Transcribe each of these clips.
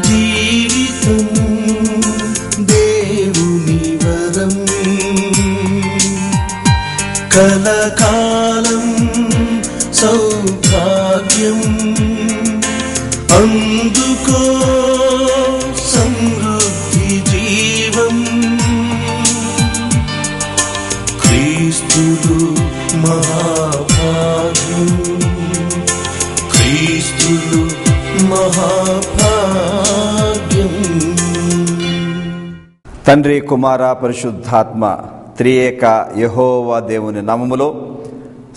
జీవితం దేవుని వరం, కలకాలం సౌభాగ్యం, అందుకో సమృద్ధి జీవం. క్రీస్తుడు మహాభాగ్యం, క్రీస్తుడు మహాభాగ్యం. తండ్రి, కుమార, పరిశుద్ధాత్మ త్రియేక యెహోవా దేవుని నామములో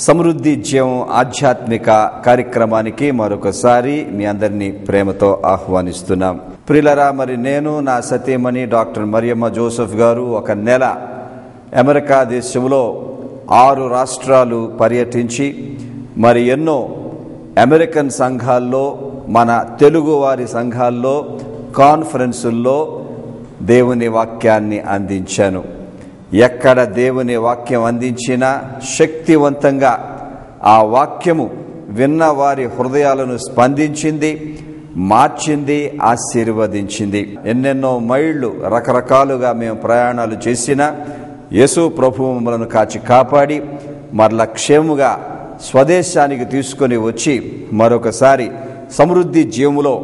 సమృద్ధి జీవం ఆధ్యాత్మిక కార్యక్రమానికి మరొకసారి మీ అందరినీ ప్రేమతో ఆహ్వానిస్తున్నాం. ప్రియులరా, మరి నేను నా సతీమణి డాక్టర్ మరియమ్మ జోసెఫ్ గారు ఒక నెల అమెరికా దేశంలో 6 రాష్ట్రాలు పర్యటించి మరి ఎన్నో అమెరికన్ సంఘాల్లో, మన తెలుగువారి సంఘాల్లో, కాన్ఫరెన్సుల్లో దేవుని వాక్యాన్ని అందించాను. ఎక్కడ దేవుని వాక్యం అందించినా శక్తివంతంగా ఆ వాక్యము విన్న వారి హృదయాలను స్పందించింది, మార్చింది, ఆశీర్వదించింది. ఎన్నెన్నో మైళ్ళు రకరకాలుగా మేము ప్రయాణాలు చేసినా యేసు ప్రభువు మమ్మలను కాచి కాపాడి మరల క్షేముగా స్వదేశానికి తీసుకొని వచ్చి మరొకసారి సమృద్ధి జీవములో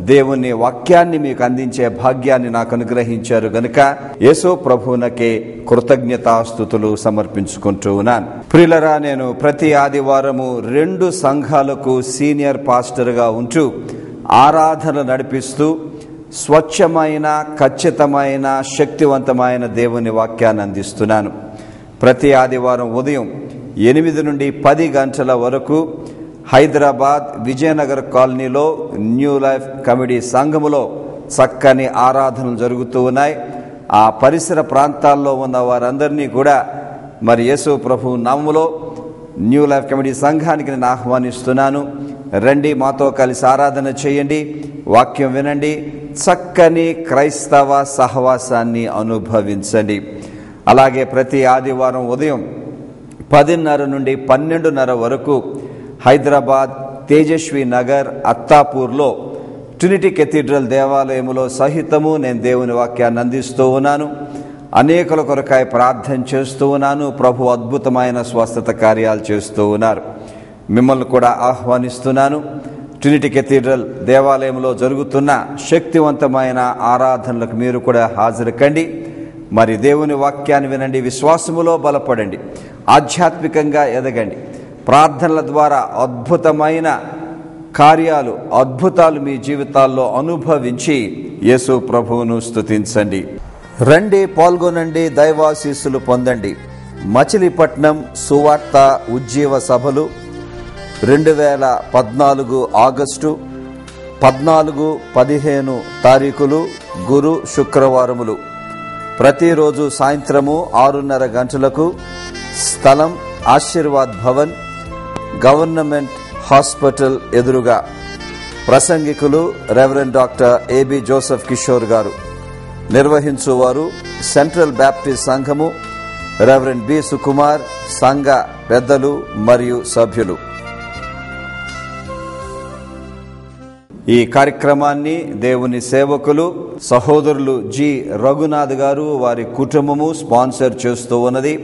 దేవుని వాక్యాన్ని మీకు అందించే భాగ్యాన్ని నాకు అనుగ్రహించారు గనుక యేసు ప్రభువునకే కృతజ్ఞతాస్తుతులు సమర్పించుకుంటూ ఉన్నాను. ప్రియులరా, నేను ప్రతి ఆదివారము 2 సంఘాలకు సీనియర్ పాస్టర్గా ఉంటూ ఆరాధన నడిపిస్తూ స్వచ్ఛమైన, ఖచ్చితమైన, శక్తివంతమైన దేవుని వాక్యాన్ని అందిస్తున్నాను. ప్రతి ఆదివారం ఉదయం 8 నుండి 10 గంటల వరకు హైదరాబాద్ విజయనగర్ కాలనీలో న్యూ లైఫ్ కమిటీ సంఘములో చక్కని ఆరాధనలు జరుగుతూ ఉన్నాయి. ఆ పరిసర ప్రాంతాల్లో ఉన్న వారందరినీ కూడా మరి యేసు ప్రభు నామములో న్యూ లైఫ్ కమిటీ సంఘానికి నేను ఆహ్వానిస్తున్నాను. రండి, మాతో కలిసి ఆరాధన చేయండి, వాక్యం వినండి, చక్కని క్రైస్తవ సహవాసాన్ని అనుభవించండి. అలాగే ప్రతి ఆదివారం ఉదయం 10:30 నుండి 12:30 వరకు హైదరాబాద్ తేజస్వి నగర్ అత్తాపూర్లో ట్రినిటీ కేథీడ్రల్ దేవాలయంలో సహితము నేను దేవుని వాక్యాన్ని అందిస్తూ ఉన్నాను. అనేకుల కొరకాయ ప్రార్థన చేస్తూ ఉన్నాను. ప్రభు అద్భుతమైన స్వస్థత కార్యాలు చేస్తూ ఉన్నారు. మిమ్మల్ని కూడా ఆహ్వానిస్తున్నాను. ట్రినిటీ కేథీడ్రల్ దేవాలయంలో జరుగుతున్న శక్తివంతమైన ఆరాధనలకు మీరు కూడా హాజరు కండి. మరి దేవుని వాక్యాన్ని వినండి, విశ్వాసములో బలపడండి, ఆధ్యాత్మికంగా ఎదగండి. ప్రార్థనల ద్వారా అద్భుతమైన కార్యాలు, అద్భుతాలు మీ జీవితాల్లో అనుభవించి యేసు ప్రభువును స్తుతించండి. రండి, పాల్గొనండి, దైవాశీస్సులు పొందండి. మచిలీపట్నం సువార్త ఉజ్జీవ సభలు 2014 ఆగస్టు 14, 15 తారీఖులు గురు శుక్రవారములు. ప్రతిరోజు సాయంత్రము 6:30 గంటలకు. స్థలం ఆశీర్వాద్ భవన్, గవర్నమెంట్ హాస్పిటల్ ఎదురుగా. ప్రసంగికులు reverend doctor A B Joseph Kishore garu. నిర్వహించువారు సెంట్రల్ బ్యాప్టిస్ట్ సంఘము, రెవరెండ్ బి సుకుమార్, సంఘ పెద్దలు మరియు సభ్యులు. ఈ కార్యక్రమాన్ని దేవుని సేవకులు సహోదరులు జి రఘునాథ్ గారు, వారి కుటుంబము స్పాన్సర్ చేస్తూ ఉన్నది.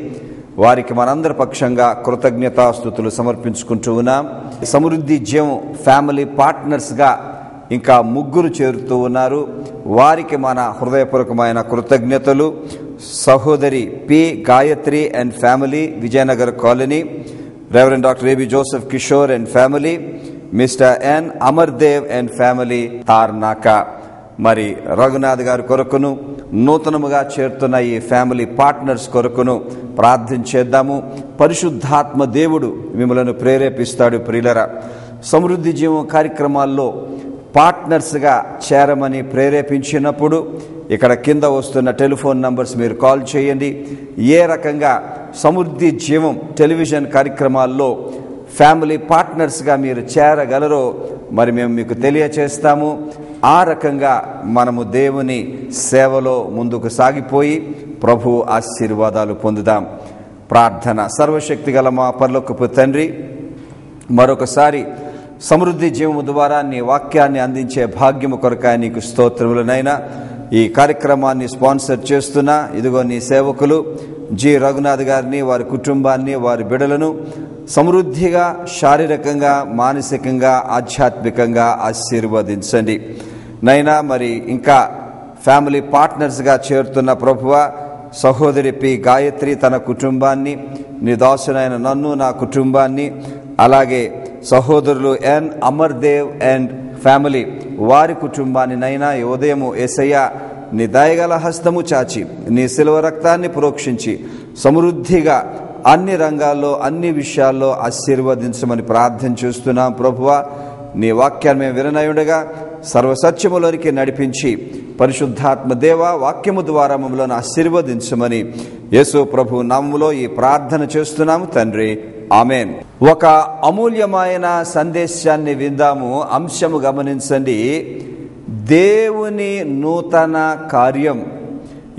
వారికి మనందరి పక్షంగా కృతజ్ఞతాస్తుతులు సమర్పించుకుంటూ ఉన్నాం. సమృద్ధి జీవం ఫ్యామిలీ పార్ట్నర్స్గా ఇంకా 3 చేరుతూ ఉన్నారు. వారికి మన హృదయపూర్వకమైన కృతజ్ఞతలు. సహోదరి P Gayatri and family, Vijayanagar colony. Reverend doctor A B Joseph Kishore and family. Mister N Amardev and family, Tarnaka. మరి రఘునాథ్ గారి కొరకును, నూతనముగా చేరుతున్న ఈ ఫ్యామిలీ పార్ట్నర్స్ కొరకును ప్రార్థన చేద్దాము. పరిశుద్ధాత్మ దేవుడు మిమ్మలను ప్రేరేపిస్తాడు. ప్రియులరా, సమృద్ధి జీవం కార్యక్రమాల్లో పార్ట్నర్స్గా చేరమని ప్రేరేపించినప్పుడు ఇక్కడ కింద వస్తున్న టెలిఫోన్ నంబర్స్ మీరు కాల్ చేయండి. ఏ రకంగా సమృద్ధి జీవం టెలివిజన్ కార్యక్రమాల్లో ఫ్యామిలీ పార్ట్నర్స్గా మీరు చేరగలరో మరి మేము మీకు తెలియచేస్తాము. ఆ రకంగా మనము దేవుని సేవలో ముందుకు సాగిపోయి ప్రభు ఆశీర్వాదాలు పొందుదాం. ప్రార్థన. సర్వశక్తి గల మా పరలోకపు తండ్రి, మరొకసారి సమృద్ధి జీవము ద్వారా నీ వాక్యాన్ని అందించే భాగ్యము కొరకాయ నీకు స్తోత్రములనైనా. ఈ కార్యక్రమాన్ని స్పాన్సర్ చేస్తున్న ఇదిగో నీ సేవకులు జి రఘునాథ్ గారిని, వారి కుటుంబాన్ని, వారి బిడ్డలను సమృద్ధిగా శారీరకంగా, మానసికంగా, ఆధ్యాత్మికంగా ఆశీర్వదించండి నైనా. మరి ఇంకా ఫ్యామిలీ పార్ట్నర్స్గా చేరుతున్న ప్రభువా, సహోదరి పి గాయత్రి తన కుటుంబాన్ని, నీ దాసునైన నన్ను, నా కుటుంబాన్ని, అలాగే సహోదరులు ఎన్ అమర్దేవ్ అండ్ ఫ్యామిలీ వారి కుటుంబాన్ని నైనా ఈ ఉదయము యేసయ్య నీ దయగల హస్తము చాచి నీ శిలువ రక్తాన్ని ప్రోక్షించి సమృద్ధిగా అన్ని రంగాల్లో, అన్ని విషయాల్లో ఆశీర్వదించమని ప్రార్థన చేస్తున్నాం ప్రభువా. నీ వాక్యాన్ని మేము విననయుండగా సర్వసత్యములోనికి నడిపించి పరిశుద్ధాత్మ దేవ వాక్యము ద్వారా మమ్మల్ని ఆశీర్వదించమని యేసు ప్రభు నామములో ఈ ప్రార్థన చేస్తున్నాము తండ్రి, ఆమెన్. ఒక అమూల్యమైన సందేశాన్ని విందాము. అంశము గమనించండి. దేవుని నూతన కార్యం.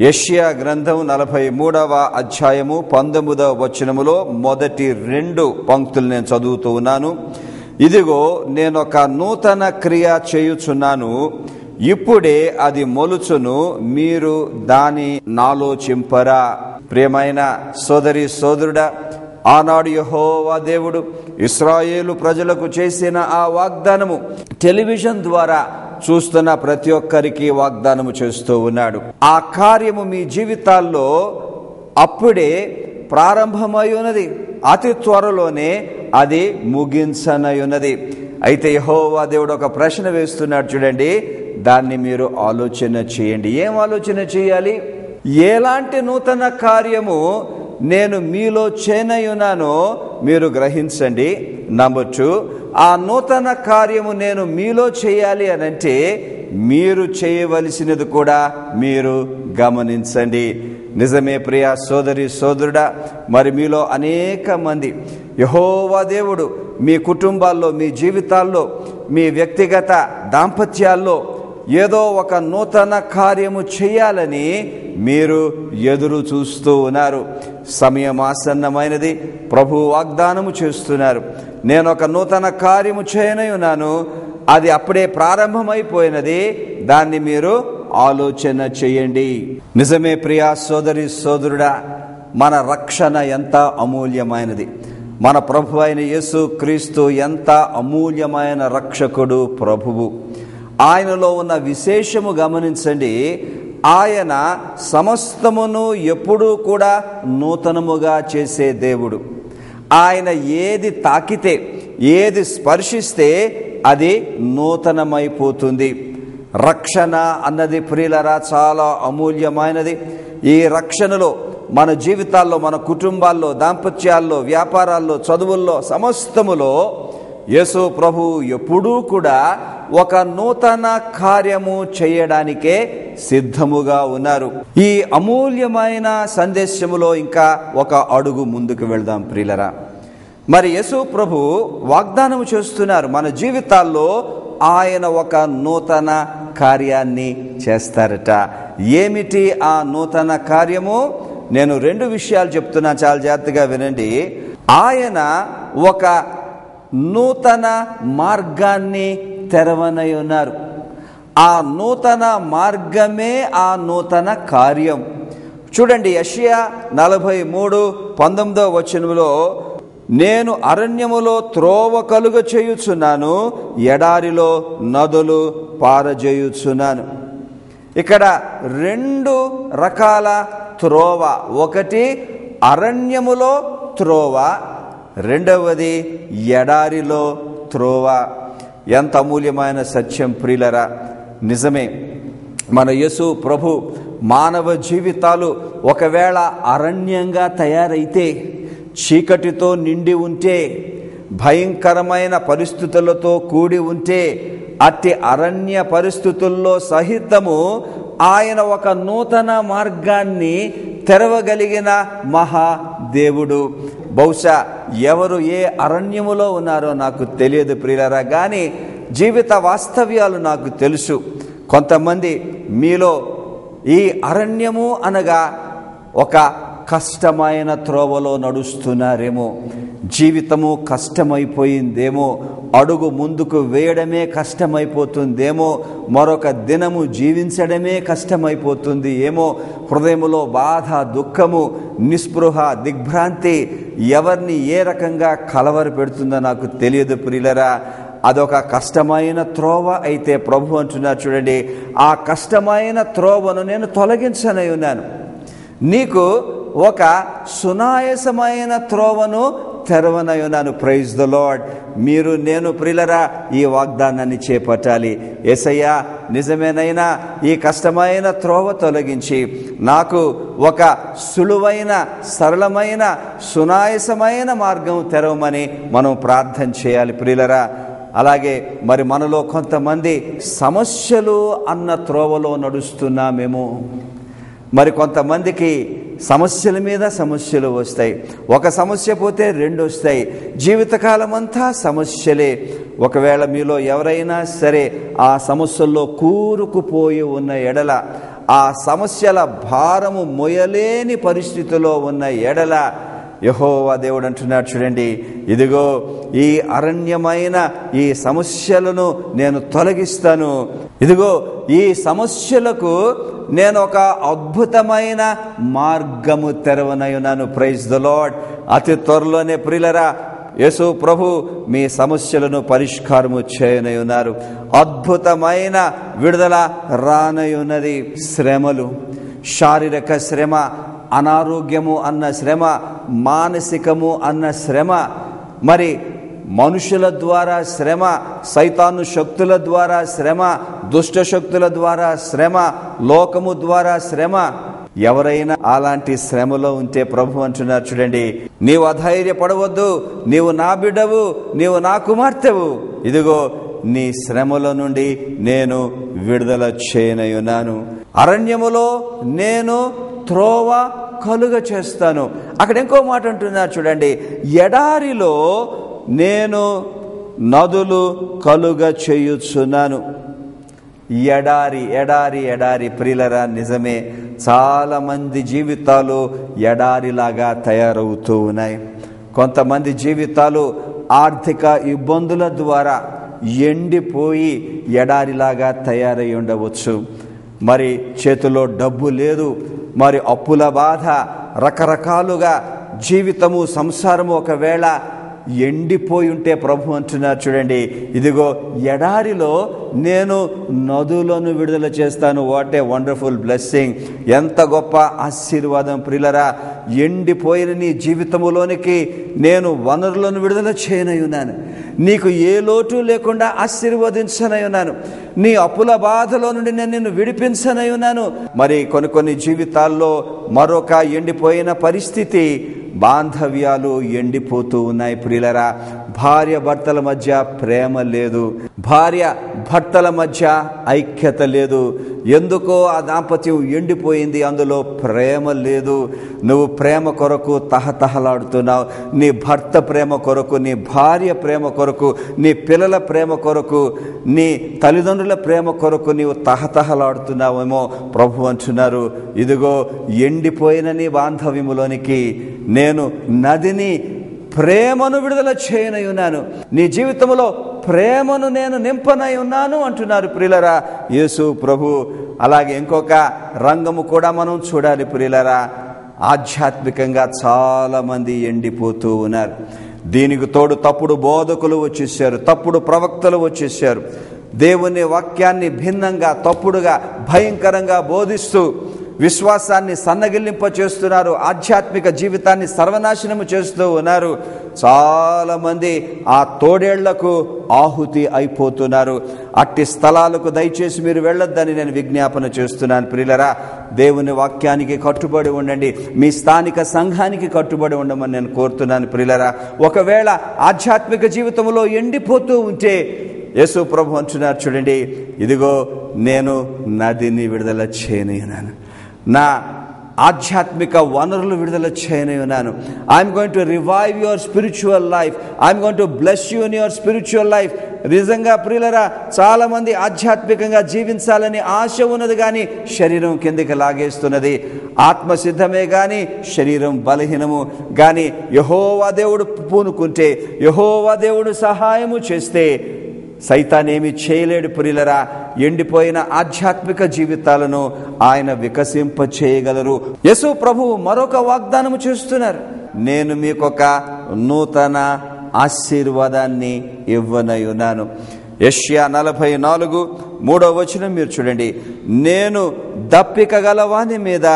యెషయా గ్రంథం 43వ అధ్యాయము 19వ వచనములో మొదటి 2 పంక్తులు నేను చదువుతూ ఉన్నాను. ఇదిగో నేనొక నూతన క్రియ చేయుచున్నాను, ఇప్పుడే అది మొలుచును, మీరు దాని నాలోచింపరా. ప్రియమైన సోదరి సోదరుడా, ఆనాడు యెహోవా దేవుడు ఇశ్రాయేలు ప్రజలకు చేసిన ఆ వాగ్దానము టెలివిజన్ ద్వారా చూస్తున్న ప్రతి ఒక్కరికి వాగ్దానము చేస్తూ ఉన్నాడు. ఆ కార్యము మీ జీవితాల్లో అప్పుడే ప్రారంభమై ఉన్నది, అతి త్వరలోనే అది ముగించనయున్నది. అయితే యెహోవా దేవుడు ఒక ప్రశ్న వేస్తున్నాడు చూడండి, దాన్ని మీరు ఆలోచన చేయండి. ఏం ఆలోచన చేయాలి? ఎలాంటి నూతన కార్యము నేను మీలో చేయనయున్నానో మీరు గ్రహించండి. నంబర్ 2, ఆ నూతన కార్యము నేను మీలో చేయాలి అనంటే మీరు చేయవలసినది కూడా మీరు గమనించండి. నిజమే ప్రియ సోదరి సోదరుడా, మరి మీలో అనేక మంది యెహోవా దేవుడు మీ కుటుంబాల్లో, మీ జీవితాల్లో, మీ వ్యక్తిగత దాంపత్యాల్లో ఏదో ఒక నూతన కార్యము చేయాలని మీరు ఎదురు చూస్తూ ఉన్నారు. సమయం ఆసన్నమైనది. ప్రభు వాగ్దానము చేస్తున్నారు, నేను ఒక నూతన కార్యము చేయనై ఉన్నాను, అది అప్పుడే ప్రారంభమైపోయినది, దాన్ని మీరు ఆలోచన చేయండి. నిజమే ప్రియా సోదరి సోదరుడా, మన రక్షణ ఎంత అమూల్యమైనది. మన ప్రభు అయిన యేసు క్రీస్తు ఎంత అమూల్యమైన రక్షకుడు, ప్రభువు. ఆయనలో ఉన్న విశేషము గమనించండి. ఆయన సమస్తమును ఎప్పుడూ కూడా నూతనముగా చేసే దేవుడు. ఆయన ఏది తాకితే, ఏది స్పర్శిస్తే అది నూతనమైపోతుంది. రక్షణ అన్నది ప్రియులరా చాలా అమూల్యమైనది. ఈ రక్షణలో మన జీవితాల్లో, మన కుటుంబాల్లో, దాంపత్యాల్లో, వ్యాపారాల్లో, చదువుల్లో, సమస్తములో యేసు ప్రభు ఎప్పుడూ కూడా ఒక నూతన కార్యము చేయడానికే సిద్ధముగా ఉన్నారు. ఈ అమూల్యమైన సందేశములో ఇంకా ఒక అడుగు ముందుకు వెళ్దాం ప్రియులరా. మరి యేసు ప్రభు వాగ్దానము చేస్తున్నారు, మన జీవితాల్లో ఆయన ఒక నూతన కార్యాన్ని చేస్తారట. ఏమిటి ఆ నూతన కార్యము? నేను 2 విషయాలు చెప్తున్నా, చాలా జాగ్రత్తగా వినండి. ఆయన ఒక నూతన మార్గాన్ని తెరవనై ఉన్నారు. ఆ నూతన మార్గమే ఆ నూతన కార్యం. చూడండి, యెషయా 43:19వ వచనములో, నేను అరణ్యములో త్రోవ కలుగ చేయుచున్నాను, ఎడారిలో నదులు పారజేయుచున్నాను. ఇక్కడ 2 రకాల త్రోవ. ఒకటి అరణ్యములో త్రోవ, రెండవది ఎడారిలో త్రోవ. ఎంత అమూల్యమైన సత్యం ప్రియులరా. నిజమే, మన యేసు ప్రభు మానవ జీవితాలు ఒకవేళ అరణ్యంగా తయారైతే, చీకటితో నిండి ఉంటే, భయంకరమైన పరిస్థితులతో కూడి ఉంటే, అట్టి అరణ్య పరిస్థితుల్లో సహితము ఆయన ఒక నూతన మార్గాన్ని తెరవగలిగిన మహాదేవుడు. బహుశా ఎవరు ఏ అరణ్యములో ఉన్నారో నాకు తెలియదు ప్రియులారా, కానీ జీవిత వాస్తవ్యాలు నాకు తెలుసు. కొంతమంది మీలో ఈ అరణ్యము అనగా ఒక కష్టమైన త్రోవలో నడుస్తున్నారేమో. జీవితము కష్టమైపోయిందేమో, అడుగు ముందుకు వేయడమే కష్టమైపోతుందేమో, మరొక దినము జీవించడమే కష్టమైపోతుంది ఏమో, హృదయములో బాధ, దుఃఖము, నిస్పృహ, దిగ్భ్రాంతి ఎవరిని ఏ రకంగా కలవర పెడుతుందో నాకు తెలియదు ప్రియులరా. అదొక కష్టమైన త్రోవ అయితే ప్రభు అంటున్నారు చూడండి, ఆ కష్టమైన త్రోవను నేను తొలగించనై ఉన్నాను, నీకు ఒక సునాయాసమైన త్రోవను తెరవనై ఉన్నాను. Praise the Lord. మీరు నేను ప్రియులరా ఈ వాగ్దానాన్ని చేపట్టాలి. యేసయ్యా నిజమేనైనా ఈ కష్టమైన త్రోవ తొలగించి నాకు ఒక సులువైన, సరళమైన, సునాయాసమైన మార్గం తెరవమని మనం ప్రార్థన చేయాలి ప్రియులరా. అలాగే మరి మనలో కొంతమంది సమస్యలు అన్న త్రోవలో నడుస్తున్నామేమో. మరి కొంతమందికి సమస్యల మీద సమస్యలు వస్తాయి, ఒక సమస్య పోతే రెండు వస్తాయి, జీవితకాలం అంతా సమస్యలే. ఒకవేళ మీలో ఎవరైనా సరే ఆ సమస్యల్లో కూరుకుపోయి ఉన్న ఎడల, ఆ సమస్యల భారము మొయలేని పరిస్థితిలో ఉన్న ఎడల, యెహోవా దేవుడు అంటున్నాడు చూడండి, ఇదిగో ఈ అరణ్యమైన ఈ సమస్యలను నేను తొలగిస్తాను, ఇదిగో ఈ సమస్యలకు నేను ఒక అద్భుతమైన మార్గము తెరవనయున్నాను. Praise the lord. అతి త్వరలోనే ప్రియులరా యేసు ప్రభు మీ సమస్యలను పరిష్కారము చేయనయున్నారు. అద్భుతమైన విడుదల రానయున్నది. శ్రమలు, శారీరక శ్రమ, అనారోగ్యము అన్న శ్రమ, మానసికము అన్న శ్రమ, మరి మనుషుల ద్వారా శ్రమ, సైతాను శక్తుల ద్వారా శ్రమ, దుష్ట శక్తుల ద్వారా శ్రమ, లోకము ద్వారా శ్రమ. ఎవరైనా అలాంటి శ్రమలో ఉంటే ప్రభు అంటున్నారు చూడండి, నీవు అధైర్యపడవద్దు, నీవు నా బిడ్డవు, నీవు నా కుమార్తెవు, ఇదిగో నీ శ్రమల నుండి నేను విడుదల చేయనయున్నాను. అరణ్యములో నేను త్రోవ కలుగ చేస్తాను. అక్కడ ఇంకో మాట అంటున్నారు చూడండి, ఎడారిలో నేను నదులు కలుగ చేయుచున్నాను. ఎడారి ఎడారి ఎడారి ప్రియులరా, నిజమే, చాలా మంది జీవితాలు ఎడారిలాగా తయారవుతూ ఉన్నాయి. కొంతమంది జీవితాలు ఆర్థిక ఇబ్బందుల ద్వారా ఎండిపోయి ఎడారిలాగా తయారై ఉండవచ్చు. మరి చేతిలో డబ్బు లేదు, మరి అప్పుల బాధ, రకరకాలుగా జీవితము, సంసారము ఒకవేళ ఎండిపోయి ఉంటే ప్రభు అంటున్నారు చూడండి, ఇదిగో ఎడారిలో నేను నదులను విడుదల చేస్తాను. వాట్ ఏ వండర్ఫుల్ బ్లెస్సింగ్, ఎంత గొప్ప ఆశీర్వాదం ప్రియులరా. ఎండిపోయిన నీ జీవితములోనికి నేను వనరులను విడుదల చేయనై ఉన్నాను, నీకు ఏ లోటు లేకుండా ఆశీర్వదించనై ఉన్నాను, నీ అప్పుల బాధలో నుండి నేను నిన్ను విడిపించనై ఉన్నాను. మరి కొన్ని జీవితాల్లో మరొక ఎండిపోయిన పరిస్థితి, బాంధవ్యాలు ఎండిపోతూ ఉన్నాయి ప్రియులరా. భార్య భర్తల మధ్య ప్రేమ లేదు, భార్య భర్తల మధ్య ఐక్యత లేదు. ఎందుకో ఆ దాంపత్యం ఎండిపోయింది, అందులో ప్రేమ లేదు. నువ్వు ప్రేమ కొరకు తహతహలాడుతున్నావు, నీ భర్త ప్రేమ కొరకు, నీ భార్య ప్రేమ కొరకు, నీ పిల్లల ప్రేమ కొరకు, నీ తల్లిదండ్రుల ప్రేమ కొరకు నీవు తహతహలాడుతున్నావేమో. ప్రభు అంటున్నారు, ఇదిగో ఎండిపోయిన నీ బాంధవ్యములోనికి నేను నదిని, ప్రేమను విడుదల చేయనై ఉన్నాను, నీ జీవితంలో ప్రేమను నేను నింపనై ఉన్నాను అంటున్నారు ప్రియులరా యేసు ప్రభు. అలాగే ఇంకొక రంగము కూడా మనం చూడాలి ప్రియులరా. ఆధ్యాత్మికంగా చాలా మంది ఎండిపోతూ ఉన్నారు. దీనికి తోడు తప్పుడు బోధకులు వచ్చేసారు, తప్పుడు ప్రవక్తలు వచ్చేసారు. దేవుని వాక్యాన్ని భిన్నంగా, తప్పుడుగా, భయంకరంగా బోధిస్తూ విశ్వాసాన్ని సన్నగిల్లింప చేస్తున్నారు, ఆధ్యాత్మిక జీవితాన్ని సర్వనాశనము చేస్తూ ఉన్నారు. చాలా మంది ఆ తోడేళ్లకు ఆహుతి అయిపోతున్నారు. అట్టి స్థలాలకు దయచేసి మీరు వెళ్ళొద్దని నేను విజ్ఞాపన చేస్తున్నాను ప్రియులరా. దేవుని వాక్యానికి కట్టుబడి ఉండండి, మీ స్థానిక సంఘానికి కట్టుబడి ఉండమని నేను కోరుతున్నాను ప్రియులరా. ఒకవేళ ఆధ్యాత్మిక జీవితంలో ఎండిపోతూ ఉంటే యేసు ప్రభు అంటున్నారు చూడండి, ఇదిగో నేను నదిని విడుదల చేయనయ్యాను, నా ఆధ్యాత్మిక వనరులు విడుదల చేయని ఉన్నాను. I'm going to revive your spiritual life. I'm going to bless you in your spiritual life. నిజంగా ప్రియులరా, చాలా మంది ఆధ్యాత్మికంగా జీవించాలని ఆశ ఉన్నది, కానీ శరీరం కిందకి లాగేస్తున్నది. ఆత్మ సిద్ధమే కానీ శరీరం బలహీనము. కానీ యెహోవా దేవుడు పూనుకుంటే, యెహోవా దేవుడు సహాయము చేస్తే సైతానేమి చేయలేడు. ప్రియులరా, ఎండిపోయిన ఆధ్యాత్మిక జీవితాలను ఆయన వికసింప చేయగలరు. యేసు ప్రభువు మరొక వాగ్దానము చేస్తున్నారు. నేను మీకొక నూతన ఆశీర్వాదాన్ని ఇవ్వనయున్నాను. యెషయా 44:3 మీరు చూడండి. నేను దప్పిక గలవాని మీద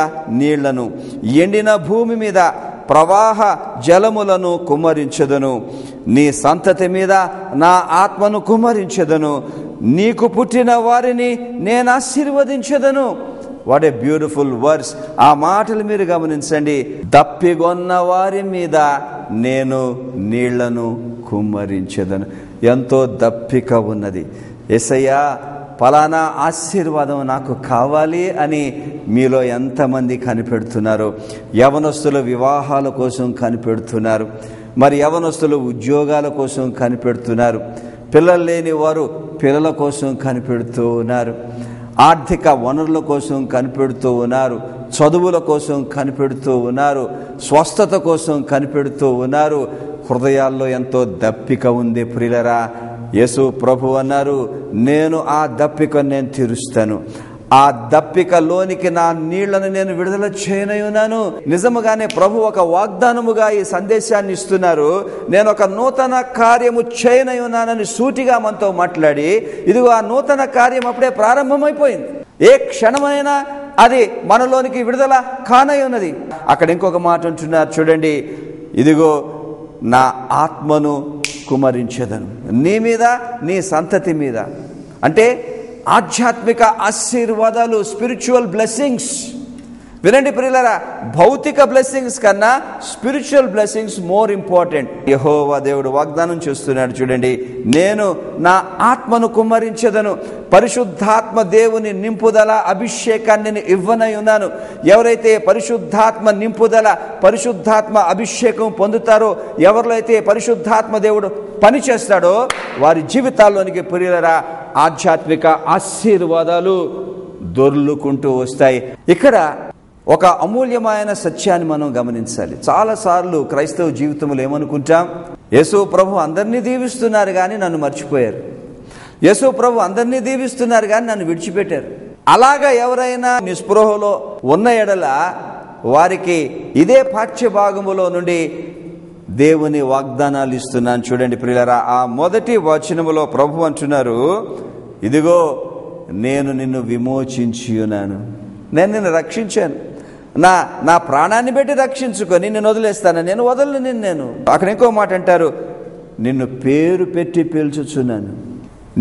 నీళ్లను, ఎండిన భూమి మీద ప్రవాహ జలములను కుమ్మరించెదను. నీ సంతతి మీద నా ఆత్మను కుమ్మరించెదను. నీకు పుట్టిన వారిని నేను ఆశీర్వదించెదను. What a beautiful verse. ఆ మాటలు మీరు గమనించండి. దప్పిగొన్న వారి మీద నేను నీళ్లను కుమ్మరించెదను. ఎంతో దప్పిక ఉన్నది. యేసయ్యా, ఫలానా ఆశీర్వాదం నాకు కావాలి అని మీలో ఎంతమంది కనిపెడుతున్నారు? యవనస్తులు వివాహాల కోసం కనిపెడుతున్నారు. మరి యవనస్తులు ఉద్యోగాల కోసం కనిపెడుతున్నారు. పిల్లలు లేని వారు పిల్లల కోసం కనిపెడుతూ ఉన్నారు. ఆర్థిక వనరుల కోసం కనిపెడుతూ ఉన్నారు. చదువుల కోసం కనిపెడుతూ ఉన్నారు. స్వస్థత కోసం కనిపెడుతూ ఉన్నారు. హృదయాల్లో ఎంతో దప్పిక ఉంది ప్రియులరా. యేసు ప్రభు అన్నారు, నేను ఆ దప్పికను నేను తీరుస్తాను. ఆ దప్పికలోనికి నా నీళ్లను నేను విడుదల చేయనయున్నాను. నిజముగానే ప్రభు ఒక వాగ్దానముగా ఈ సందేశాన్ని ఇస్తున్నారు. నేను ఒక నూతన కార్యము చేయనయున్నానని సూటిగా మనతో మాట్లాడి, ఇదిగో ఆ నూతన కార్యం అప్పుడే ప్రారంభమైపోయింది. ఏ క్షణమైనా అది మనలోనికి విడుదల కానయున్నది. అక్కడ ఇంకొక మాట అంటున్నారు చూడండి. ఇదిగో నా ఆత్మను కుమ్మరించెదను నీ మీద, నీ సంతతి మీద. అంటే ఆధ్యాత్మిక ఆశీర్వాదాలు, స్పిరిచువల్ బ్లెస్సింగ్స్. వినండి ప్రియులారా, భౌతిక బ్లెస్సింగ్స్ కన్నా స్పిరిచువల్ బ్లెస్సింగ్స్ మోర్ ఇంపార్టెంట్. యెహోవా దేవుడు వాగ్దానం చేస్తున్నాడు చూడండి. నేను నా ఆత్మను కుమ్మరించెదను. పరిశుద్ధాత్మ దేవుని నింపుదల, అభిషేకాన్ని నేను ఇవ్వనై ఉన్నాను. ఎవరైతే పరిశుద్ధాత్మ నింపుదల, పరిశుద్ధాత్మ అభిషేకం పొందుతారో, ఎవరిలో అయితే పరిశుద్ధాత్మ దేవుడు పని చేస్తాడో వారి జీవితాల్లోనికి ప్రియులారా ఆధ్యాత్మిక ఆశీర్వాదాలు దొర్లుకుంటూ వస్తాయి. ఇక్కడ ఒక అమూల్యమైన సత్యాన్ని మనం గమనించాలి. చాలాసార్లు క్రైస్తవ జీవితంలో ఏమనుకుంటాం, యేసు ప్రభు అందరినీ దీవిస్తున్నారు కానీ నన్ను మర్చిపోయారు. యేసు ప్రభు అందరినీ దీవిస్తున్నారు కానీ నన్ను విడిచిపెట్టారు. అలాగా ఎవరైనా నిస్పృహలో ఉన్న ఎడల వారికి ఇదే పాఠ్య భాగములో నుండి దేవుని వాగ్దానాలు ఇస్తున్నాను చూడండి ప్రియులారా. ఆ మొదటి వచనములో ప్రభు అంటున్నారు, ఇదిగో నేను నిన్ను విమోచించి ఉన్నాను, నేను నిన్ను రక్షించాను, నా ప్రాణాన్ని పెట్టి రక్షించుకొని నిన్ను వదిలేస్తాను, నేను వదలను నేను. అక్కడ ఇంకో మాట అంటారు, నిన్ను పేరు పెట్టి పిలుచుచున్నాను.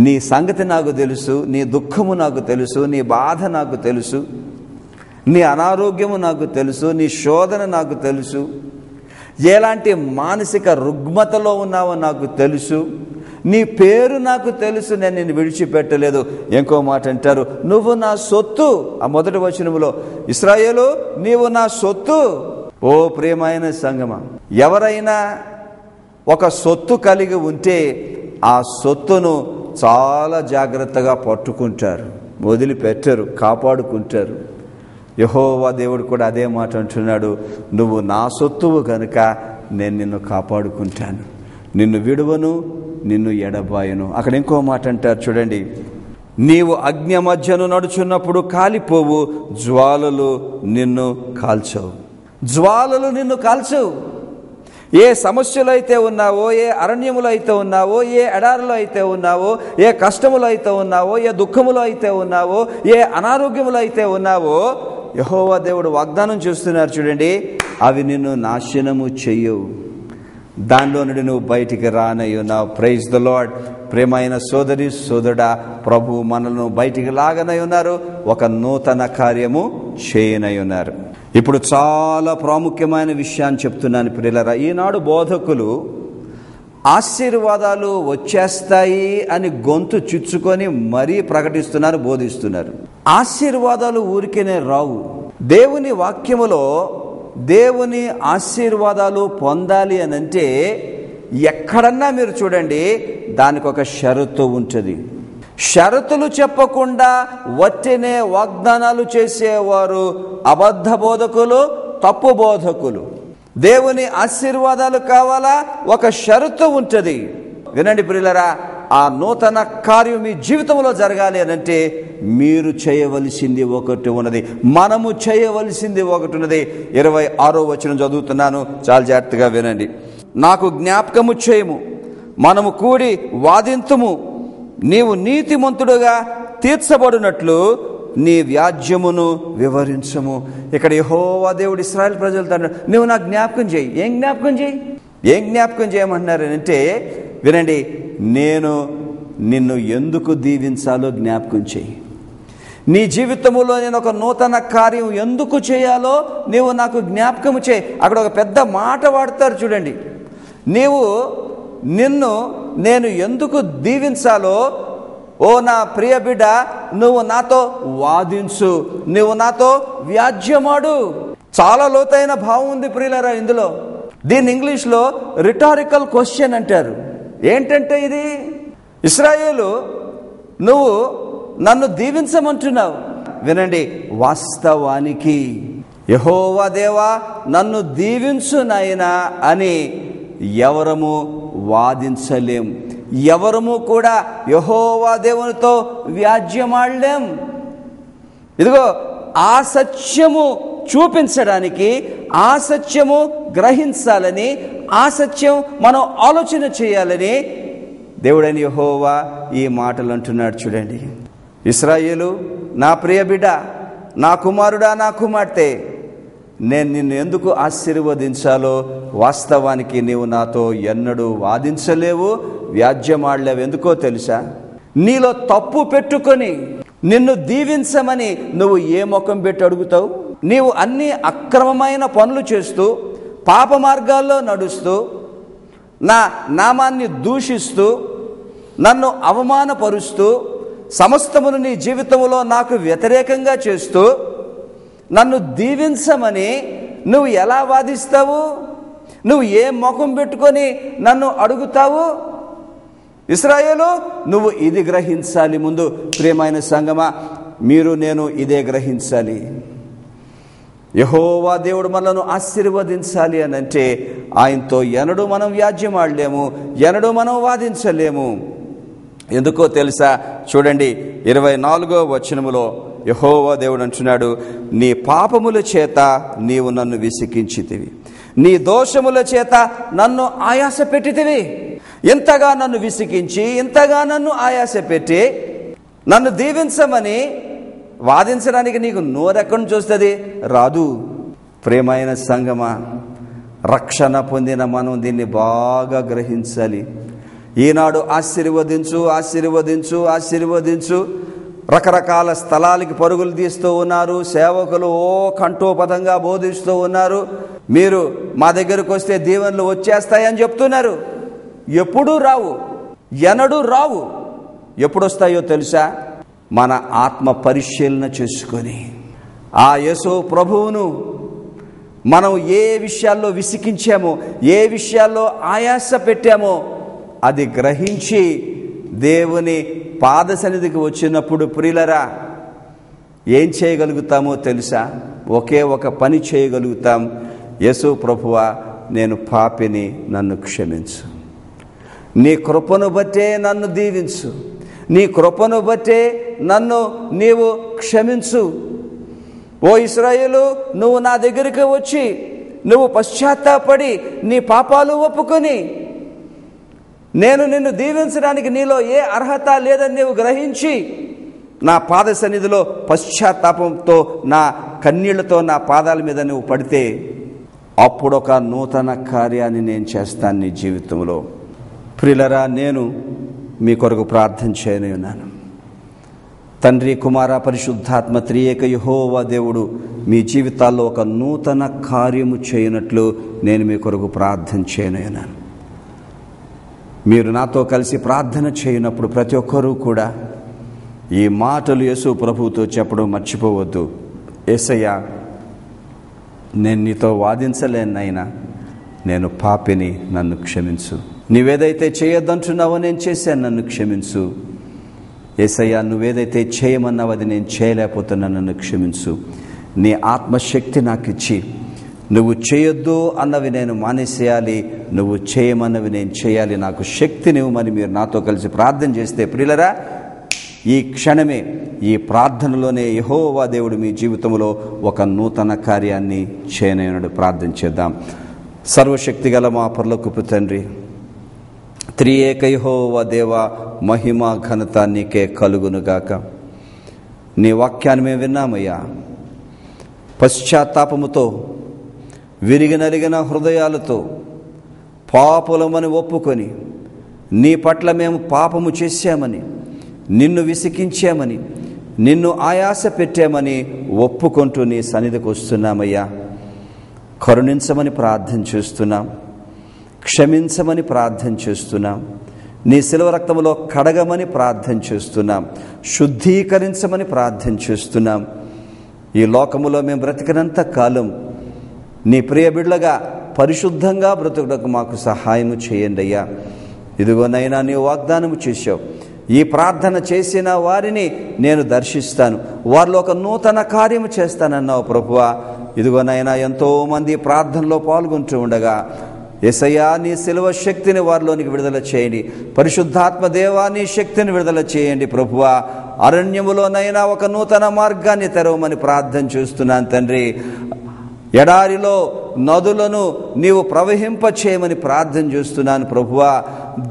నీ సంగతి నాకు తెలుసు, నీ దుఃఖము నాకు తెలుసు, నీ బాధ నాకు తెలుసు, నీ అనారోగ్యము నాకు తెలుసు, నీ శోధన నాకు తెలుసు, ఎలాంటి మానసిక రుగ్మతలో ఉన్నావో నాకు తెలుసు, నీ పేరు నాకు తెలుసు, నేను నిన్ను విడిచిపెట్టలేదు. ఇంకో మాట అంటారు, నువ్వు నా సొత్తు. ఆ మొదటి వచనములో, ఇశ్రాయేలు నీవు నా సొత్తు. ఓ ప్రియమైన సంగమా, ఎవరైనా ఒక సొత్తు కలిగి ఉంటే ఆ సొత్తును చాలా జాగ్రత్తగా పట్టుకుంటారు, వదిలిపెట్టరు, కాపాడుకుంటారు. యెహోవా దేవుడు కూడా అదే మాట అంటున్నాడు, నువ్వు నా సొత్తువు కనుక నేను నిన్ను కాపాడుకుంటాను, నిన్ను విడువను, నిన్ను ఎడబాయను. అక్కడ ఇంకో మాట అంటారు చూడండి, నీవు అగ్ని మధ్యను నడుచున్నప్పుడు కాలిపోవు, జ్వాలలు నిన్ను కాల్చవు. జ్వాలలు నిన్ను కాల్చవు. ఏ సమస్యలు అయితే ఉన్నావో, ఏ అరణ్యములు అయితే ఉన్నావో, ఏ ఎడారులో అయితే ఉన్నావో, ఏ కష్టములు అయితే ఉన్నావో, ఏ దుఃఖములు అయితే ఉన్నావో, ఏ అనారోగ్యములు అయితే ఉన్నావో, యెహోవా దేవుడు వాగ్దానం చేస్తున్నారు చూడండి, అవి నిన్ను నాశనము చెయ్యవు, దానిలో నుండి నువ్వు బయటికి రానయ్యున్నావు. Praise the lord. ప్రేమైన సోదరి సోదరుడా, ప్రభు మనల్ని బయటికి లాగనై ఉన్నారు, ఒక నూతన కార్యము చేయనై ఉన్నారు. ఇప్పుడు చాలా ప్రాముఖ్యమైన విషయాన్ని చెప్తున్నాను ప్రియులారా. ఈనాడు బోధకులు ఆశీర్వాదాలు వచ్చేస్తాయి అని గొంతు చుచ్చుకొని మరీ ప్రకటిస్తున్నారు, బోధిస్తున్నారు. ఆశీర్వాదాలు ఊరికేనే రావు. దేవుని వాక్యములో దేవుని ఆశీర్వాదాలు పొందాలి అని అంటే ఎక్కడన్నా మీరు చూడండి, దానికి ఒక షరతు ఉంటుంది. షరతులు చెప్పకుండా వట్టినే వాగ్దానాలు చేసేవారు అబద్ధ బోధకులు, తప్పు బోధకులు. దేవుని ఆశీర్వాదాలు కావాలా, ఒక షరతు ఉంటుంది. వినండి ప్రియులారా, ఆ నూతన కార్యం మీ జీవితంలో జరగాలి అని అంటే మీరు చేయవలసింది ఒకటి ఉన్నది, మనము చేయవలసింది ఒకటి ఉన్నది. 26వ వచనం చదువుతున్నాను, చాలా జాగ్రత్తగా వినండి. నాకు జ్ఞాపకము చేయము, మనము కూడి వాదింతుము, నీవు నీతిమంతుడుగా తీర్చబడినట్లు నీ వ్యాజ్యమును వివరించము. ఇక్కడ యెహోవా దేవుడు ఇశ్రాయేలు ప్రజలతో అన్నాడు, నువ్వు నాకు జ్ఞాపకం చేయి. ఏం జ్ఞాపకం చేయమంటున్నారంటే వినండి, నేను నిన్ను ఎందుకు దీవించాలో జ్ఞాపకం చేయి. నీ జీవితంలో నేను ఒక నూతన కార్యం ఎందుకు చేయాలో నీవు నాకు జ్ఞాపకం చేయి. అక్కడ ఒక పెద్ద మాట వాడతారు చూడండి. నిన్ను నేను ఎందుకు దీవించాలో, ఓ నా ప్రియ బిడ్డ, నువ్వు నాతో వాదించు, నువ్వు నాతో వ్యాజ్యమాడు. చాలా లోతైన భావం ఉంది ప్రియులారా ఇందులో. దీన్ని ఇంగ్లీష్లో రిటారికల్ క్వశ్చన్ అంటారు. ఏంటంటే ఇది, ఇశ్రాయేలు నువ్వు నన్ను దీవించమంటున్నావు. వినండి, వాస్తవానికి యెహోవా దేవా నన్ను దీవించు నాయనా అని ఎవరము వాదించలేం. ఎవరము కూడా యెహోవా దేవునితో వ్యాజ్యమాడలేం. ఇదిగో ఆ సత్యము చూపించడానికి, ఆ సత్యము గ్రహించాలని, ఆ సత్యం మనం ఆలోచన చేయాలని దేవుడైన యెహోవా ఈ మాటలు అంటున్నాడు చూడండి. ఇశ్రాయేలు నా ప్రియ బిడ్డ, నా కుమారుడా, నా కుమార్తె, నేను నిన్ను ఎందుకు ఆశీర్వదించాలో వాస్తవానికి నీవు నాతో ఎన్నడూ వాదించలేవు, వ్యాజ్యమాడలేవు. ఎందుకో తెలుసా? నీలో తప్పు పెట్టుకొని నిన్ను దీవించమని నువ్వు ఏ ముఖం పెట్టి అడుగుతావు? నీవు అన్ని అక్రమమైన పనులు చేస్తూ, పాప మార్గాల్లో నడుస్తూ, నా నామాన్ని దూషిస్తూ, నన్ను అవమానపరుస్తూ, సమస్తమును నీ జీవితంలో నాకు వ్యతిరేకంగా చేస్తూ నన్ను దీవించమని నువ్వు ఎలా వాదిస్తావు? నువ్వు ఏ ముఖం పెట్టుకొని నన్ను అడుగుతావు? ఇశ్రాయేలు, నువ్వు ఇది గ్రహించాలి. ముందు ప్రియమైన సంగమా, మీరు నేను ఇదే గ్రహించాలి. యెహోవా దేవుడు మనలను ఆశీర్వదించాలి అని అంటే ఆయనతో ఎన్నడూ మనం వ్యాజ్యమాడలేము, ఎన్నడూ మనం వాదించలేము. ఎందుకో తెలుసా? చూడండి 24వ వచనములో యెహోవా దేవుడు అంటున్నాడు, నీ పాపముల చేత నీవు నన్ను విసికించితివి, నీ దోషముల చేత నన్ను ఆయాస పెట్టితివి. ఇంతగా నన్ను విసికించి, ఇంతగా నన్ను ఆయాస పెట్టి నన్ను దీవించమని వాదించడానికి నీకు నోరెక్కడి నుంచి వస్తుంది? రాదు. ప్రేమైన సంగమా, రక్షణ పొందిన మనం దీన్ని బాగా గ్రహించాలి. ఈనాడు ఆశీర్వదించు, ఆశీర్వదించు, ఆశీర్వదించు, రకరకాల స్థలాలకి పరుగులు తీస్తూ ఉన్నారు. సేవకులు కంఠోపదంగా బోధిస్తూ ఉన్నారు. మీరు మా దగ్గరకు వస్తే దీవెనలు వచ్చేస్తాయని చెప్తున్నారు. ఎప్పుడూ రావు, ఎన్నడూ రావు. ఎప్పుడొస్తాయో తెలుసా? మన ఆత్మ పరిశీలన చేసుకొని ఆ యేసు ప్రభువును మనం ఏ విషయాల్లో విసికించామో, ఏ విషయాల్లో ఆయాస పెట్టామో అది గ్రహించి దేవుని పాద సన్నిధికి వచ్చినప్పుడు ప్రియులరా ఏం చేయగలుగుతామో తెలుసా? ఒకే ఒక పని చేయగలుగుతాం. యేసు ప్రభువా, నేను పాపిని, నన్ను క్షమించు. నీ కృపను బట్టే నన్ను దీవించు, నీ కృపను బట్టే నన్ను నీవు క్షమించు. ఓ ఇశ్రాయేలు, నువ్వు నా దగ్గరికి వచ్చి నువ్వు పశ్చాత్తాపడి నీ పాపాలు ఒప్పుకొని నేను నిన్ను దీవించడానికి నీలో ఏ అర్హత లేదని నీవు గ్రహించి నా పాద సన్నిధిలో పశ్చాత్తాపంతో నా కన్నీళ్లతో నా పాదాల మీద నువ్వు పడితే అప్పుడు ఒక నూతన కార్యాన్ని నేను చేస్తాను నీ జీవితంలో. ప్రియులరా, నేను మీ కొరకు ప్రార్థన చేయని ఉన్నాను. తండ్రి, కుమార, పరిశుద్ధాత్మ త్రియేక యెహోవా దేవుడు మీ జీవితాల్లో ఒక నూతన కార్యము చేయనట్లు నేను మీ కొరకు ప్రార్థన చేయని ఉన్నాను. మీరు నాతో కలిసి ప్రార్థన చేయనప్పుడు ప్రతి ఒక్కరూ కూడా ఈ మాటలు యేసు ప్రభువుతో చెప్పడం మర్చిపోవద్దు. యేసయ్య, నేను నీతో వాదించలేను నాయనా, నేను పాపిని, నన్ను క్షమించు. నీవేదైతే చేయొద్దంటున్నావో నేను చేశాను, నన్ను క్షమించు. యేసయ్యా, నువ్వేదైతే చేయమన్నావు అది నేను చేయలేకపోతున్నా, నన్ను క్షమించు. నీ ఆత్మశక్తి నాకు ఇచ్చి, నువ్వు చేయొద్దు అన్నవి నేను మానేసేయాలి, నువ్వు చేయమన్నవి నేను చేయాలి, నాకు శక్తినివ్వమని మీరు నాతో కలిసి ప్రార్థన చేస్తే ప్రియులరా, ఈ క్షణమే ఈ ప్రార్థనలోనే యెహోవా దేవుడు మీ జీవితంలో ఒక నూతన కార్యాన్ని చేయనయ్యున్నాడు. ప్రార్థన చేద్దాం. సర్వశక్తి గల మా పరలోకపు తండ్రి, త్రియేక యెహోవా దేవా, మహిమ ఘనత నీకే కలుగునుగాక. నీ వాక్యాన్ని మేము విన్నామయ్యా. పశ్చాత్తాపముతో, విరిగి నలిగిన హృదయాలతో, పాపులమని ఒప్పుకొని, నీ పట్ల మేము పాపము చేశామని, నిన్ను విసికించామని, నిన్ను ఆయాస పెట్టామని ఒప్పుకుంటూ నీ సన్నిధికి వస్తున్నామయ్యా. కరుణించమని ప్రార్థన చేస్తున్నాం, క్షమించమని ప్రార్థన చేస్తున్నాం, నీ శిలువ రక్తములో కడగమని ప్రార్థన చేస్తున్నాం, శుద్ధీకరించమని ప్రార్థన చేస్తున్నాం. ఈ లోకములో మేము బ్రతికినంత కాలం నీ ప్రియ బిడ్డలుగా పరిశుద్ధంగా బ్రతుకుటకు మాకు సహాయము చేయండి అయ్యా. ఇదిగోనైనా నీ వాగ్దానము చేశావు, ఈ ప్రార్థన చేసిన వారిని నేను దర్శిస్తాను, వారిలో ఒక నూతన కార్యము చేస్తానన్నావు ప్రభువా. ఇదిగోనైనా ఎంతోమంది ప్రార్థనలో పాల్గొంటూ ఉండగా యేసయ్యా, నీ శిలువ శక్తిని వారిలోనికి విడుదల చేయండి. పరిశుద్ధాత్మ దేవా, నీ శక్తిని విడుదల చేయండి ప్రభువా. అరణ్యములోనైనా ఒక నూతన మార్గాన్ని తెరవమని ప్రార్థన చేస్తున్నాను తండ్రి. ఎడారిలో నదులను నీవు ప్రవహింప చేయమని ప్రార్థన చేస్తున్నాను ప్రభువా.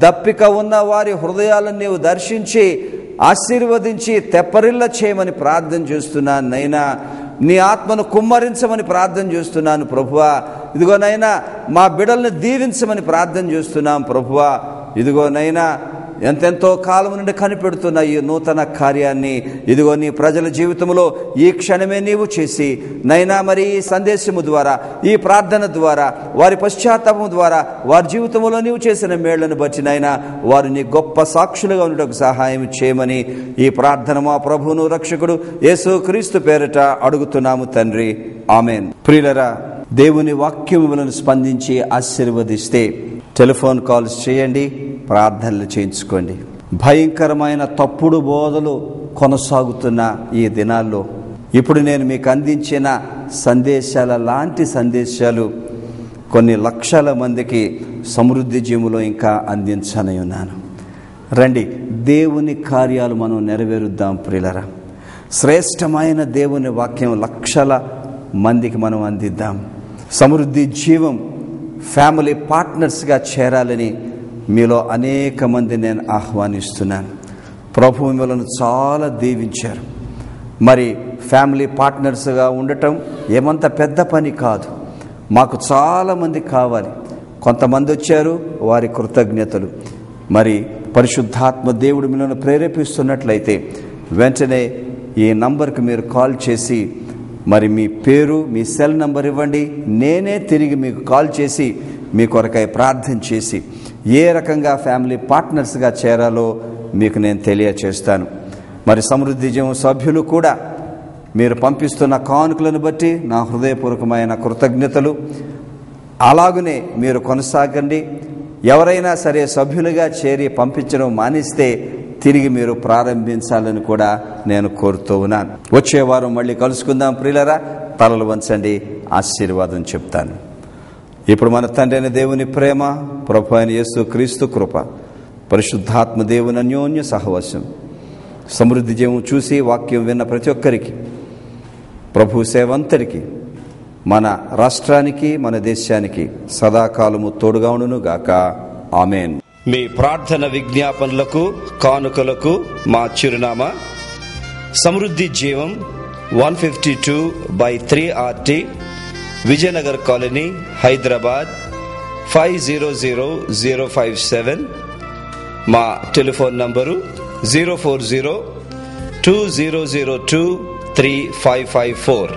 దప్పిక ఉన్న వారి హృదయాలను నీవు దర్శించి ఆశీర్వదించి తెప్పరిల్ల చేయమని ప్రార్థన చేస్తున్నాను నైనా. నీ ఆత్మను కుమ్మరించమని ప్రార్థన చేస్తున్నాను ప్రభువా. ఇదిగోనైనా మా బిడ్డల్ని దీవించమని ప్రార్థన చేస్తున్నాం ప్రభువా. ఇదిగోనైనా ఎంతెంతో కాలం నుండి కనిపెడుతున్న ఈ నూతన కార్యాన్ని ఇదిగో నీ ప్రజల జీవితంలో ఈ క్షణమే నీవు చేసి నైనా, మరి ఈ సందేశము ద్వారా, ఈ ప్రార్థన ద్వారా, వారి పశ్చాత్తాపం ద్వారా, వారి జీవితంలో నీవు చేసిన మేళ్లను బట్టి నైనా వారు నీ గొప్ప సాక్షులుగా ఉండటకు సహాయం చేయమని ఈ ప్రార్థన మా ప్రభువును రక్షకుడు యేసు క్రీస్తు పేరిట అడుగుతున్నాము తండ్రి, ఆమెన్. ప్రియులరా, దేవుని వాక్యములను స్పందించి ఆశీర్వదిస్తే టెలిఫోన్ కాల్స్ చేయండి, ప్రార్థనలు చేయించుకోండి. భయంకరమైన తప్పుడు బోధలు కొనసాగుతున్న ఈ దినాల్లో ఇప్పుడు నేను మీకు అందించిన సందేశాల లాంటి సందేశాలు కొన్ని లక్షల మందికి సమృద్ధి జీవులో ఇంకా అందించనే ఉన్నాను. రండి, దేవుని కార్యాలు మనం నెరవేరుద్దాం ప్రియులరా. శ్రేష్టమైన దేవుని వాక్యం లక్షల మందికి మనం అందిద్దాం. సమృద్ధి జీవం ఫ్యామిలీ పార్ట్నర్స్గా చేరాలని మీలో అనేక మంది నేను ఆహ్వానిస్తున్నాను. ప్రభువు మిమ్మల్ని చాలా దీవించారు. మరి ఫ్యామిలీ పార్ట్నర్స్గా ఉండటం ఏమంత పెద్ద పని కాదు. మాకు చాలామంది కావాలి. కొంతమంది వచ్చారు, వారి కృతజ్ఞతలు. మరి పరిశుద్ధాత్మ దేవుడు మిమ్మల్ని ప్రేరేపిస్తున్నట్లయితే వెంటనే ఈ నంబర్కి మీరు కాల్ చేసి మరి మీ పేరు, మీ సెల్ నంబర్ ఇవ్వండి. నేనే తిరిగి మీకు కాల్ చేసి మీ కొరకై ప్రార్థన చేసి ఏ రకంగా ఫ్యామిలీ పార్ట్నర్స్గా చేరాలో మీకు నేను తెలియచేస్తాను. మరి సమృద్ధి జీవం సభ్యులు కూడా మీరు పంపిస్తున్న కానుకలను బట్టి నా హృదయపూర్వకమైన కృతజ్ఞతలు. అలాగనే మీరు కొనసాగండి. ఎవరైనా సరే సభ్యులుగా చేరి పంపించడం మానేస్తే తిరిగి మీరు ప్రారంభించాలని కూడా నేను కోరుతూ ఉన్నాను. వచ్చే వారం మళ్ళీ కలుసుకుందాం ప్రియులరా. తలలు వంచండి, ఆశీర్వాదం చెప్తాను. ఇప్పుడు మన తండ్రి అయిన దేవుని ప్రేమ, ప్రభు అయిన యేసు క్రీస్తు కృప, పరిశుద్ధాత్మ దేవుని అన్యోన్య సహవాసం, సమృద్ధి జీవం చూసి వాక్యం విన్న ప్రతి ఒక్కరికి, ప్రభు సేవంతరికి, మన రాష్ట్రానికి, మన దేశానికి సదాకాలము తోడుగా ఉండును గాక. ఆమెన్. మీ ప్రార్థన విజ్ఞాపనలకు, కానుకలకు మా చిరునామా సమృద్ధి జీవం 152/3RT, విజయనగర్ కాలనీ, హైదరాబాద్ 500057. మా టెలిఫోన్ నంబరు 04020023554.